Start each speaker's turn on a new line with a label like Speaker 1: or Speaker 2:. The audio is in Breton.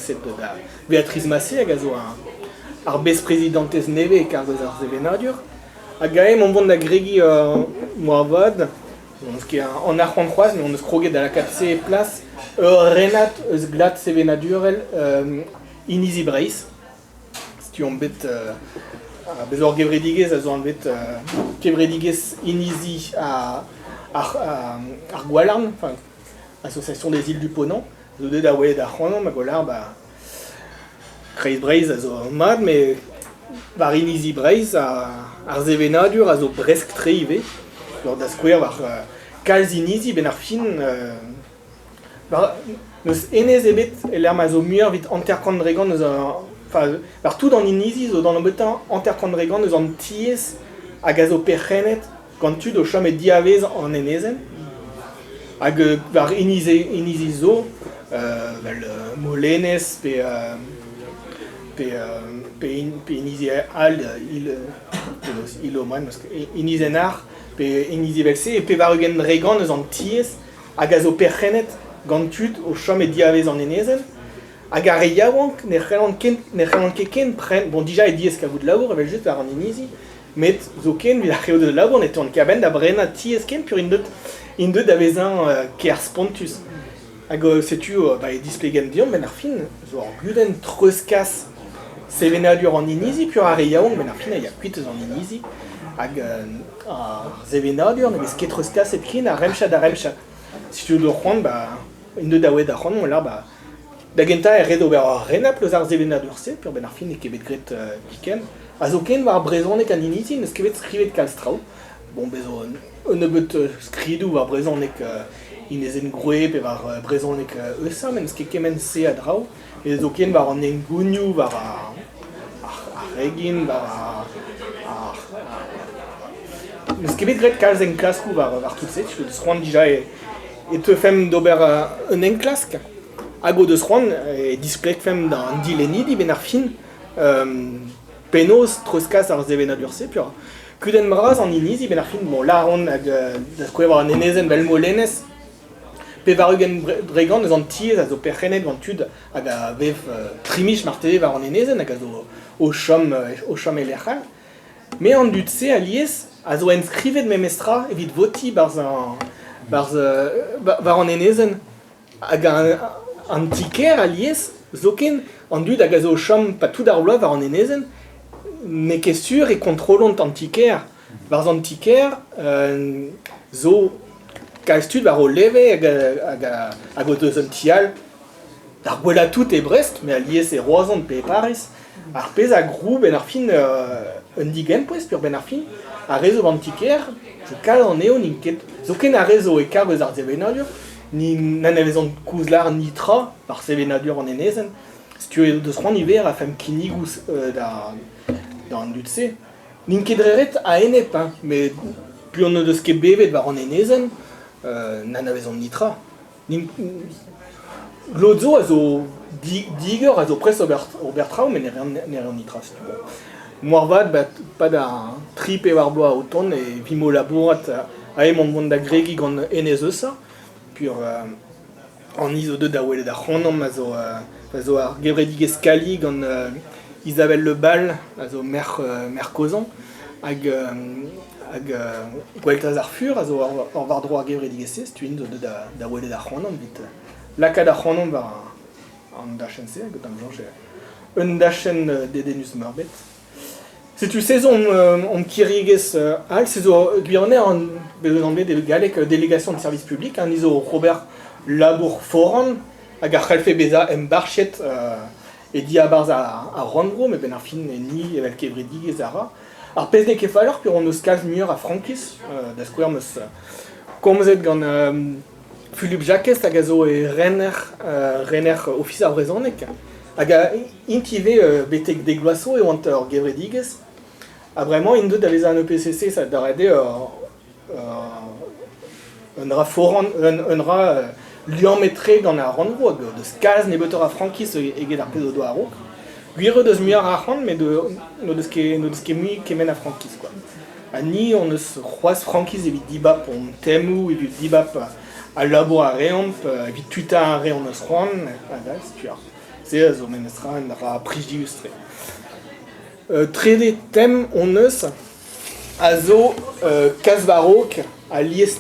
Speaker 1: c'est de la Béatrice Massé, hag a zo ar bez-prezidentez neve kargos ar zevenadur. Hag a mon vont da gregi moarvad, on a c'hoant mais on eus kroget da la 4C place, Renat eus glad zevenadurel inizi Breis. Si on bet bezor gevredigez a zo an bet gevredigez inizi ar Gwalarn, enfin Association des îles du Ponant, zo deud a welet ar c'hoant ma golar Kreiz Breizh a zo mad, mais var inizi Breizh ar zevenadur a zo bresk tre ive, lor da skouer var kalz inizi ben ar fin, neus enez ebet l'er ma zo muier vit anterkant-dregan neus enfin, var tout an inizi zo dan o betan anterkant-dregan neus an tiez hag a zo perc'hennet gant tud o chom e diavez an enezen. Hag var inizi zo, vel molenez pe inizi al il oman, inizen ar, pe inizi velse, e pe var eugen dregan eus an tiez hag a zo perc'hennet gant tud o chom e diavez an enezen. Hag ar yaouank ne c'hellant ket ken pren, bon dija e diez kagout labour, evel just war an inizi, met zo ken vid ar c'heo de labour ne tourne kaben da brena tiez ken pur in deud da vezin ker spontus. Hag setu e displegen dion ben ar fin, zo ar guden treuskas zevenadur an inizi, pur ar yaouank ben ar fin a ya kuit eus an inizi, hag ar zevenadur ne vez ket treuskas et ken ar remchat da remchat. Si tu do c'hoant, in deud da oed ar c'hoant, là, da genta red ober ar renap leus ar zevenadur se, pur ben ar fin e kebet gret piken. A zo ken war brezonek an inizi, neus kevet skrivet kalz traoù. Bon, bezo, un ebeut skridou war brezonek inezen groe, pe war brezonek eusa, men neus ket kemen se a draoù. E zo ken war an engouniou, war ar regin, war neus kevet gret kalz en klaskou war tout se, tu deus c'hoant dija e te fem d'ober un enklask. Hag o deus c'hoant e displeg fem d'an dilenidi ben ar fin, penaos treuskas ar zevenadur se, pur kuden braz an inizi ben ar fin, bon la ron hag da skouer war an enezen vel molenez, pe var eugen dregan eus an tiez a zo perc'hennet gant tud hag a vev trimich mar teve war an enezen hag a zo o chom e lec'hal. Me an dud se aliez a zo enskrivet memestra evit voti war an enezen hag an tiker aliez zo ken an dud hag a zo chom pa tout ar bloaz war an enezen, ne ket sur e kontrolont an tiker. War an tiker zo kalz tud war o leve hag o deus an tial ar gwella tout e Brest, me aliez e roazont pe e Paris. Ar pez a grou ben ar fin un digen poez pur ben ar fin a rezo an tiker, zo kal an eo n'in ket zo ken a rezo e kargos ar zevenadur, ni nan evezont kouzlar nitra ar zevenadur an enezen. Si tu eus deus c'hoant iver a fem kinigous d'an dud se. N'in ket dreret a enep, mais pur ne deus ket bevet war an enezen, nan evezont nitra. Glodzo a zo diger a zo pres ober traoù, mais ne rean nitra. Moarvad, pa da tripe war boa o ton, e vimo labourat a mon vont da gregi gant enez eusa, pur an izo deud da welet ar c'hoant a zo ar gevredigez kali gant Isabelle Le Bal, a zo mer kozan, hag gweltaz ar fur, a zo ar var dro ar gevredigez se, stuin zo deud da welet ar c'hoant vit. Lakad ar c'hoant war an dachen se, hag tam jonge un dachen dedenus merbet. Setu sezon on kirigez al, sezo gwirne an bezon bet de galek délégation de service public, an izo Robert Labour Foran, hag ar c'halfe beza embarchet e diabarz a randro, me ben ar fin ni evel kevredigez ara. Ar pez ne ket falor pur on eus kalz muier a Frankis, da skouer meus komzet gant Philippe Jacques hag a zo e renner office a brezonek. Hag a intive betek degloaso e oant ur gevredigez. A bremañ, in deud da vez an EPCC, sa da rede un ra foran, un ra liametre gant a randro, hag deus kalz ne betor a Frankis eget ar pez o do a rok. Gwir deus muier a c'hant, mais no deus ket mui kemen a Frankis, quoi. A ni, on eus c'hoaz Frankis evit dibap on temou, evit dibap a labour a reomp, evit tuta a re on eus c'hoant, se zo menestra en ra priji-ustre. Trede tem on eus a zo kas barok a liest